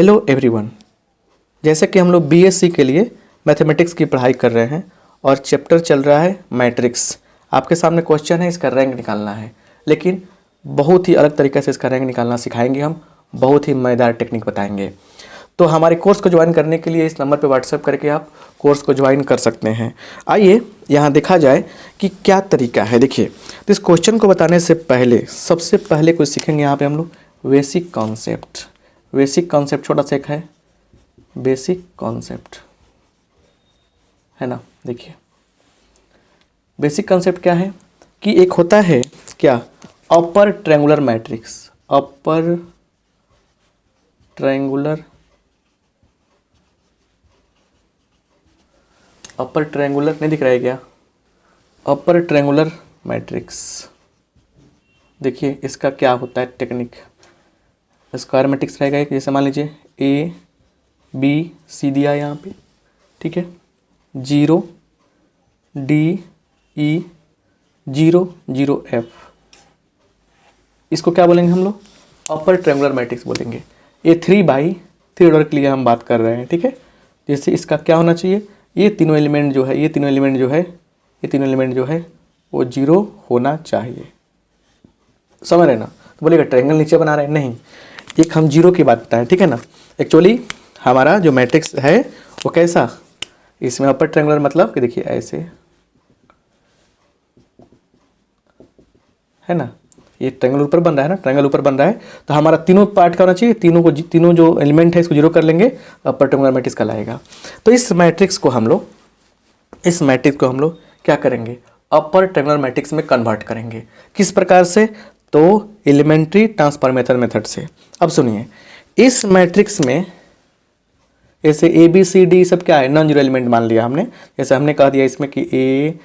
Hello everyone, जैसे कि हम लोग बीएससी के लिए मैथमेटिक्स की पढ़ाई कर रहे हैं और चैप्टर चल रहा है मैट्रिक्स। आपके सामने क्वेश्चन है, इसका रैंक निकालना है, लेकिन बहुत ही अलग तरीके से इसका रैंक निकालना सिखाएंगे हम, बहुत ही मज़ेदार टेक्निक बताएंगे। तो हमारे कोर्स को ज्वाइन करने के लिए इस नंबर पर व्हाट्सएप करके आप कोर्स को ज्वाइन कर सकते हैं। आइए यहाँ देखा जाए कि क्या तरीका है। देखिए, तो इस क्वेश्चन को बताने से पहले सबसे पहले कुछ सीखेंगे यहाँ पे हम लोग बेसिक कॉन्सेप्ट। बेसिक कॉन्सेप्ट छोटा सा एक है, बेसिक कॉन्सेप्ट है ना। देखिए, बेसिक कॉन्सेप्ट क्या है कि एक होता है क्या, upper triangular matrix. Upper triangular नहीं दिख रहा है क्या, अपर ट्रायंगुलर मैट्रिक्स। देखिए इसका क्या होता है टेक्निक, स्क्वायर मैट्रिक्स रहेगा एक, जैसे मान लीजिए ए बी सी दिया है यहाँ पे, ठीक है, 0 डी ई 0 0 एफ। इसको क्या बोलेंगे हम लोग, अपर ट्रायंगुलर मैट्रिक्स बोलेंगे। ये 3/3 ऑर्डर के लिए हम बात कर रहे हैं, ठीक है। जैसे इसका क्या होना चाहिए, ये तीनों एलिमेंट जो है, ये तीनों एलिमेंट जो है वो 0 होना चाहिए। समझ रहे ना। तो बोलेगा ट्रायंगल नीचे बना रहे हैं, नहीं, एक हम 0 की बात बताएं, ठीक है ना। एक्चुअली हमारा जो मैट्रिक्स है वो कैसा, इसमें अपर ट्रायंगुलर मतलब कि देखिए ऐसे है ना, ये ट्रायंगल ऊपर बन रहा है ना, ट्रायंगल ऊपर बन रहा है, तो हमारा तीनों पार्ट का होना चाहिए, तीनों जो एलिमेंट है इसको 0 कर लेंगे, अपर ट्रायंगुलर मैट्रिक्स कहलाएगा। तो इस मैट्रिक्स को हम लोग क्या करेंगे, अपर ट्रायंगुलर मैट्रिक्स में कन्वर्ट करेंगे। किस प्रकार से, तो एलिमेंट्री ट्रांसफॉर्मेशन मेथड से। अब सुनिए, इस मैट्रिक्स में जैसे ए बी सी डी सब क्या है, नॉन जीरो एलिमेंट मान लिया हमने। जैसे हमने कह दिया इसमें कि A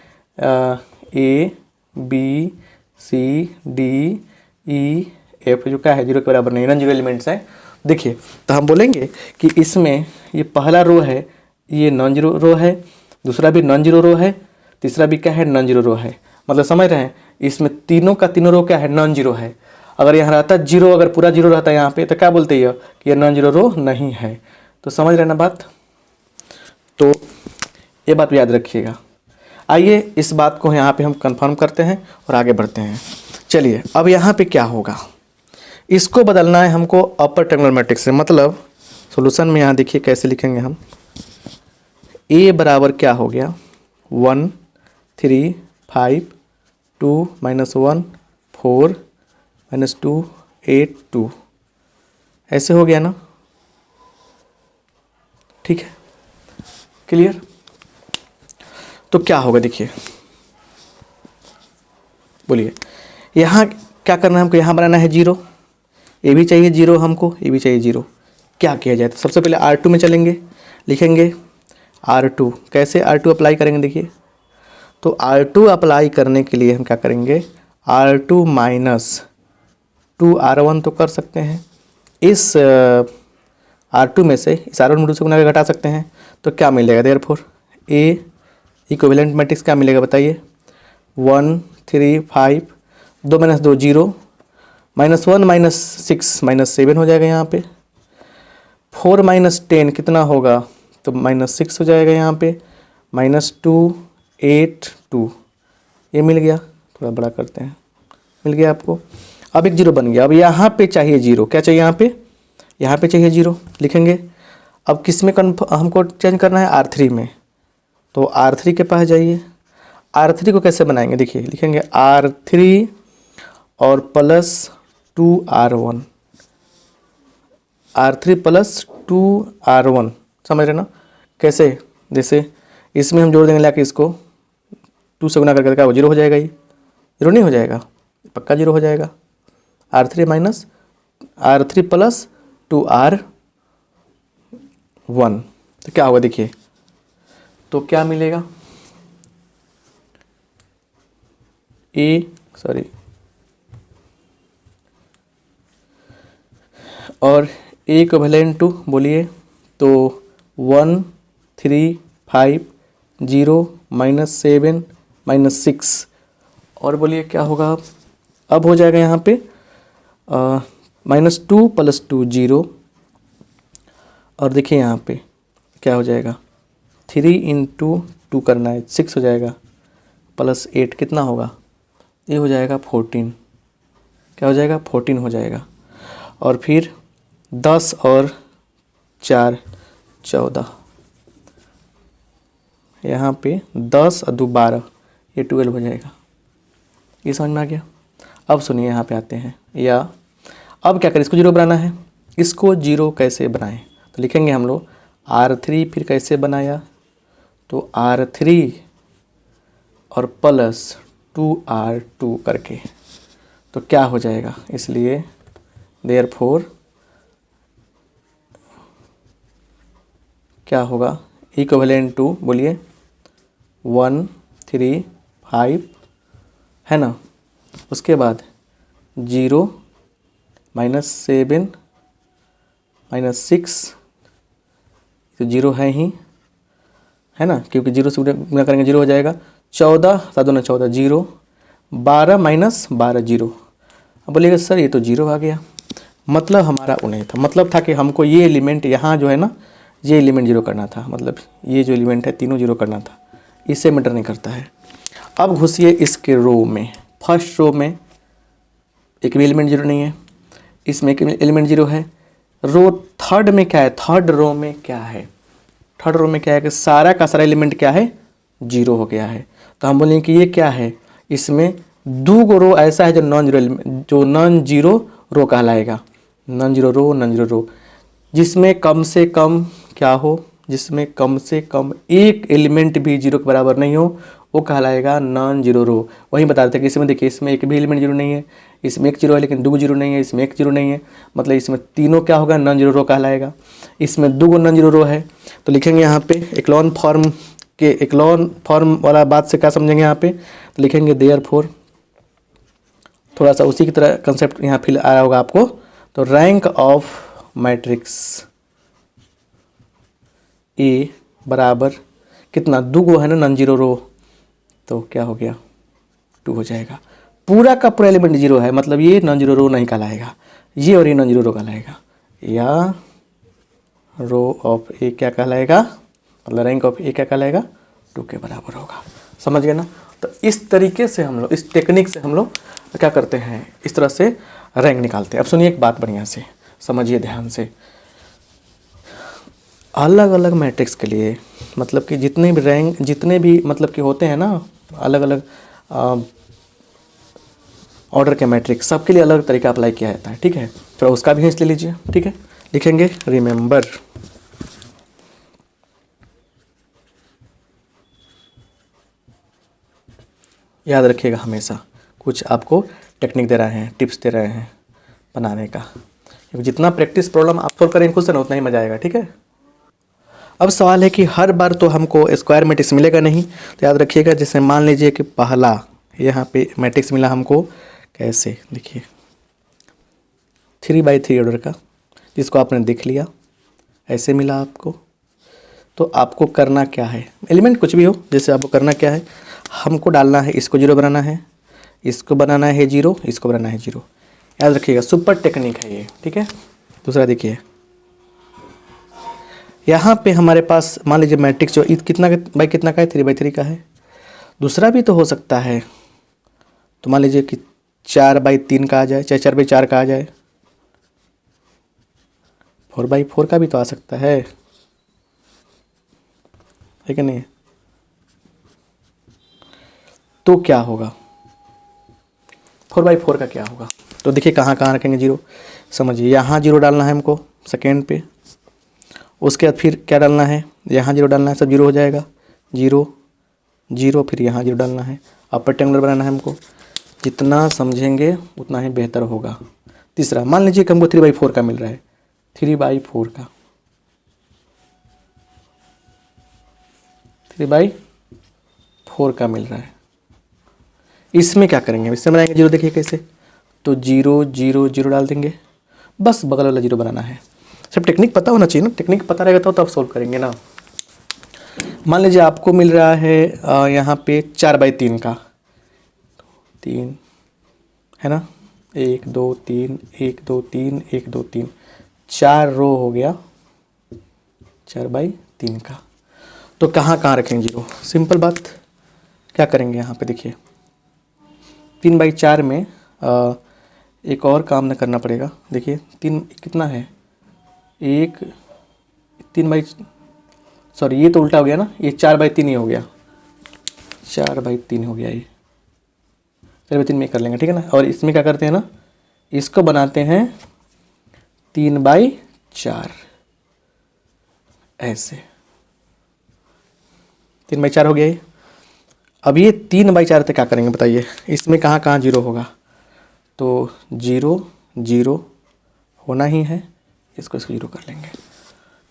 B C D E F जो क्या है, 0 के बराबर नहीं, नॉन जीरो एलिमेंट्स हैं। देखिए, तो हम बोलेंगे कि इसमें ये पहला रो है, ये नॉन जीरो रो है, दूसरा भी नॉन जीरो रो है, तीसरा भी क्या है, नॉन जीरो रो है। मतलब समझ रहे हैं, इसमें तीनों का तीनों रो क्या है, नॉन जीरो है। अगर यहाँ रहता 0, अगर पूरा 0 रहता है यहाँ पे, तो क्या बोलते हैं कि ये नॉन जीरो रो नहीं है। तो समझ रहे ना बात, तो ये बात याद रखिएगा। आइए इस बात को यहाँ पे हम कंफर्म करते हैं और आगे बढ़ते हैं। चलिए, अब यहाँ पे क्या होगा, इसको बदलना है हमको अपर ट्रायंगुलर मैट्रिक्स से। मतलब सॉल्यूशन में यहाँ देखिए कैसे लिखेंगे हम, ए बराबर क्या हो गया, 1 3 5 2 -1 4 -2 8 2, ऐसे हो गया ना, ठीक है, क्लियर। तो क्या होगा, देखिए, बोलिए, यहाँ क्या करना है हमको, यहाँ बनाना है 0, ये भी चाहिए 0 हमको, ये भी चाहिए 0। क्या किया जाए, तो सबसे पहले R2 में चलेंगे, लिखेंगे R2। कैसे R2 अप्लाई करेंगे, देखिए, तो R2 अप्लाई करने के लिए हम क्या करेंगे, R2 - 2R1 तो कर सकते हैं। इस R2 में से इस R1 में 2 से गुना घटा सकते हैं, तो क्या मिलेगा, देयरफॉर ए इक्विवेलेंट मैट्रिक्स क्या मिलेगा बताइए, 1 3 5 2 - 2 0 -1 -6 -7 हो जाएगा यहाँ पे। 4 - 10 कितना होगा, तो -6 हो जाएगा यहाँ पे, -2 8 2, ये मिल गया। थोड़ा बड़ा करते हैं, मिल गया आपको। अब एक 0 बन गया। अब यहाँ पे चाहिए 0, क्या चाहिए यहाँ पे चाहिए 0, लिखेंगे। अब किस में हमको चेंज करना है, R3 में, तो R3 के पास जाइए। R3 को कैसे बनाएंगे, देखिए, लिखेंगे R3 और +2R1, R3 +2R1, समझ रहे ना कैसे। जैसे इसमें हम जोड़ देंगे लाके, इसको 2 से गुना करके क्या वो 0 हो जाएगा, ये 0 नहीं हो जाएगा, पक्का 0 हो जाएगा। R3 + 2R1, तो क्या होगा, देखिए, तो क्या मिलेगा, और ए इक्विवेलेंट टू बोलिए, तो 1 3 5 0 -7 -6, और बोलिए क्या होगा। अब हो जाएगा यहाँ पे -2 + 2 0 और देखिए यहाँ पे क्या हो जाएगा, 3 × 2 करना है, 6 हो जाएगा, +8 कितना होगा, ये हो जाएगा 14। क्या हो जाएगा, 14 हो जाएगा। और फिर 10 और 4 14, यहाँ पे 10 और 2 12, ये 12 हो जाएगा। ये समझ में आ गया। अब सुनिए यहाँ पे आते हैं, या अब क्या करें, इसको 0 बनाना है। इसको 0 कैसे बनाएं, तो लिखेंगे हम लोग R3, फिर कैसे बनाया, तो R3 और +2R2 करके, तो क्या हो जाएगा, इसलिए देयरफॉर क्या होगा, इक्विवेलेंट टू, बोलिए 1 3 5 है ना। उसके बाद 0 -7 -6, तो 0 है ही, है ना, क्योंकि 0 से गुणा करेंगे 0 हो जाएगा। 14 7 2 14, 0 12 -12 0। अब बोलिएगा सर ये तो 0 आ गया, मतलब हमारा वो नहीं था, मतलब था कि हमको ये एलिमेंट यहाँ जो है ना, ये एलिमेंट 0 करना था, मतलब ये जो एलिमेंट है तीनों 0 करना था, इससे मैटर नहीं करता है। अब घुसिए इसके रो में, फर्स्ट रो में एक भी एलिमेंट 0 नहीं है, इसमें एक एलिमेंट 0 है। रो थर्ड में क्या है, थर्ड रो में क्या है, थर्ड रो में क्या है कि सारा का सारा एलिमेंट क्या है, 0 हो गया है। तो हम बोलेंगे कि ये क्या है, इसमें 2 रो ऐसा है जो नॉन जीरो रो कहलाएगा, नॉन जीरो रो, जिसमें कम से कम क्या हो, जिसमें कम से कम एक एलिमेंट भी 0 के बराबर नहीं हो, वो कहलाएगा नॉन जीरो रो। वहीं बता देते हैं कि इसमें देखिए, इसमें एक भी एलिमेंट 0 नहीं है, इसमें एक 0 है लेकिन 2 0 नहीं है, इसमें एक 0 नहीं है, मतलब इसमें तीनों क्या होगा, नॉन जीरो रो कहलाएगा। इसमें 2 नॉन जीरो रो है, तो लिखेंगे यहाँ पे एक्लॉन फॉर्म वाला बात से क्या समझेंगे यहाँ पे, तो लिखेंगे देयरफॉर, थोड़ा सा उसी की तरह कंसेप्ट यहाँ फिल आया होगा आपको, तो रैंक ऑफ मैट्रिक्स ए बराबर कितना, 2 है ना नॉन जीरो रो, तो क्या हो गया 2 हो जाएगा। पूरा का पूरा एलिमेंट 0 है, मतलब ये नॉन जीरो रो नहीं कहलाएगा, ये और ये नॉन जीरो रो कहलाएगा, या रो ऑफ ए क्या कहलाएगा, मतलब रैंक ऑफ ए क्या कहलाएगा, 2 के बराबर होगा। समझ गए ना। तो इस तरीके से हम लोग, इस टेक्निक से हम लोग क्या करते हैं, इस तरह से रैंक निकालते हैं। अब सुनिए एक बात बढ़िया से समझिए ध्यान से, अलग अलग मैट्रिक्स के लिए, मतलब कि जितने भी रैंक, जितने भी मतलब कि होते हैं ना अलग अलग ऑर्डर के मैट्रिक्स, सबके लिए अलग तरीका अप्लाई किया जाता है, ठीक है। थोड़ा उसका भी हिंस ले लीजिए, ठीक है। लिखेंगे रिमेंबर, याद रखिएगा हमेशा, कुछ आपको टेक्निक दे रहे हैं, टिप्स दे रहे हैं बनाने का, क्योंकि जितना प्रैक्टिस प्रॉब्लम आप सोल्व करेंगे खुद से ना, उतना ही मजा आएगा, ठीक है। अब सवाल है कि हर बार तो हमको स्क्वायर मैट्रिक्स मिलेगा नहीं, तो याद रखिएगा, जैसे मान लीजिए कि पहला यहाँ पे मैट्रिक्स मिला हमको, कैसे देखिए 3×3 ऑर्डर का, जिसको आपने देख लिया, ऐसे मिला आपको। तो आपको करना क्या है, एलिमेंट कुछ भी हो, जैसे आपको करना क्या है, हमको डालना है, इसको 0 बनाना है, इसको बनाना है 0, इसको बनाना है 0। याद रखिएगा सुपर टेक्निक है ये, ठीक है। दूसरा देखिए, यहाँ पे हमारे पास मान लीजिए मैट्रिक्स जो कितना बाई कितना का है, 3×3 का है। दूसरा भी तो हो सकता है, तो मान लीजिए कि 4×3 का आ जाए, चाहे 4×4 का आ जाए, 4×4 का भी तो आ सकता है कि नहीं। तो क्या होगा, 4×4 का क्या होगा, तो देखिए कहाँ कहाँ रखेंगे 0, समझिए यहाँ 0 डालना है हमको सेकेंड पे, उसके बाद फिर क्या डालना है, यहाँ 0 डालना है, सब 0 हो जाएगा, 0 0, फिर यहाँ 0 डालना है, अपर ट्रायंगल बनाना है हमको, जितना समझेंगे उतना ही बेहतर होगा। तीसरा मान लीजिए कि हमको 3×4 का मिल रहा है, 3×4 का, 3×4 का मिल रहा है, इसमें क्या करेंगे, इसमें बनाएंगे 0, देखिए कैसे, तो 0 0 0 डाल देंगे, बस बगल वाला 0 बनाना है। सब टेक्निक पता होना चाहिए ना, टेक्निक पता रहेगा तो आप सोल्व करेंगे ना। मान लीजिए आपको मिल रहा है यहाँ पे 4×3 का, 3 है ना, 1 2 3 1 2 3 1 2 3, 4 रो हो गया, 4/3 का। तो कहाँ कहाँ रखेंगे 0? सिंपल बात, क्या करेंगे यहाँ पे देखिए 3/4 में एक और काम न करना पड़ेगा। देखिए 3 कितना है, एक 3 ये तो उल्टा हो गया ना, ये 4/3 ही हो गया, 4/3 हो गया ये, 4/3 में कर लेंगे, ठीक है ना। और इसमें क्या करते हैं ना, इसको बनाते हैं 3/4 ऐसे, 3/4 हो गया ये। अब ये 3/4 तक क्या करेंगे बताइए, इसमें कहाँ कहाँ 0 होगा, तो 0 0 होना ही है, इसको 0 कर लेंगे।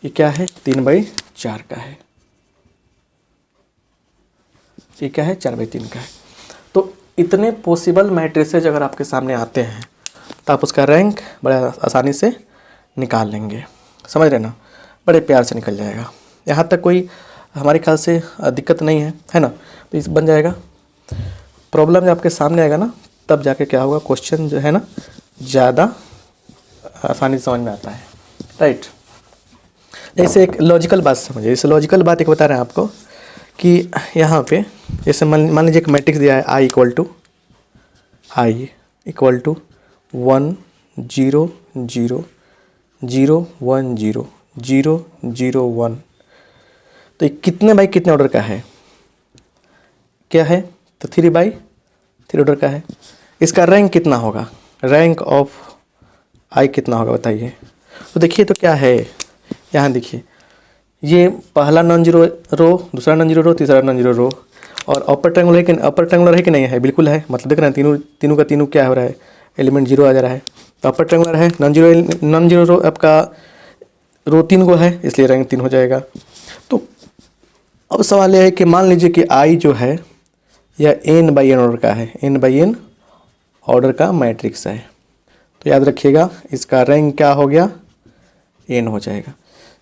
ये क्या है, 3/4 का है, ये क्या है, 4/3 का है। तो इतने पॉसिबल मैट्रिसेज अगर आपके सामने आते हैं तो आप उसका रैंक बड़े आसानी से निकाल लेंगे, समझ रहे ना, बड़े प्यार से निकल जाएगा। यहाँ तक कोई हमारे ख्याल से दिक्कत नहीं है ना। तो इस बन जाएगा। प्रॉब्लम जब आपके सामने आएगा ना, तब जाके क्या होगा, क्वेश्चन जो है ना ज़्यादा आसानी से समझ में आता है, राइट। जैसे एक लॉजिकल बात समझिए, जैसे लॉजिकल बात एक बता रहे हैं आपको कि यहाँ पे जैसे मान लीजिए एक मैट्रिक्स दिया है I = 1 0 0 0 1 0 0 0 1। तो ये कितने बाई कितने ऑर्डर का है, क्या है, तो 3/3 ऑर्डर का है। इसका रैंक कितना होगा, रैंक ऑफ I कितना होगा बताइए। तो देखिए तो क्या है, यहाँ देखिए ये पहला नॉन जीरो रो, दूसरा नॉन जीरो रो, तीसरा नॉन जीरो रो, और अपर ट्रायंगुलर है कि नहीं है, बिल्कुल है। मतलब देख रहे हैं तीनों का तीनों क्या हो रहा है, एलिमेंट 0 आ जा रहा है। तो अपर ट्रायंगुलर है, नॉन जीरो रो आपका रो 3 को है, इसलिए रैंक 3 हो जाएगा। तो अब सवाल यह है कि मान लीजिए कि I जो है यह n/n ऑर्डर का है, n/n ऑर्डर का मैट्रिक्स है। तो याद रखिएगा इसका रैंक क्या हो गया, n हो जाएगा।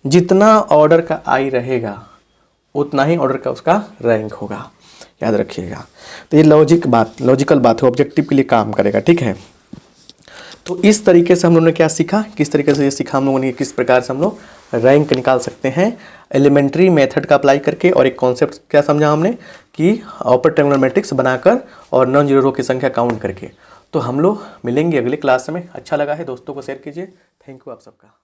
जितना ऑर्डर का I रहेगा उतना ही ऑर्डर का उसका रैंक होगा, याद रखिएगा। तो ये लॉजिकल बात है, ऑब्जेक्टिव के लिए काम करेगा, ठीक है। तो इस तरीके से हम लोगों ने क्या सीखा, किस तरीके से ये सीखा हम लोगों ने, किस प्रकार से हम लोग रैंक निकाल सकते हैं एलिमेंट्री मेथड का अप्लाई करके। और एक कॉन्सेप्ट क्या समझा हमने कि अपर ट्रायंगुलर मैट्रिक्स बनाकर और नॉन जीरो रो की संख्या काउंट करके। तो हम लोग मिलेंगे अगले क्लास में। अच्छा लगा है दोस्तों को शेयर कीजिए। थैंक यू आप सबका।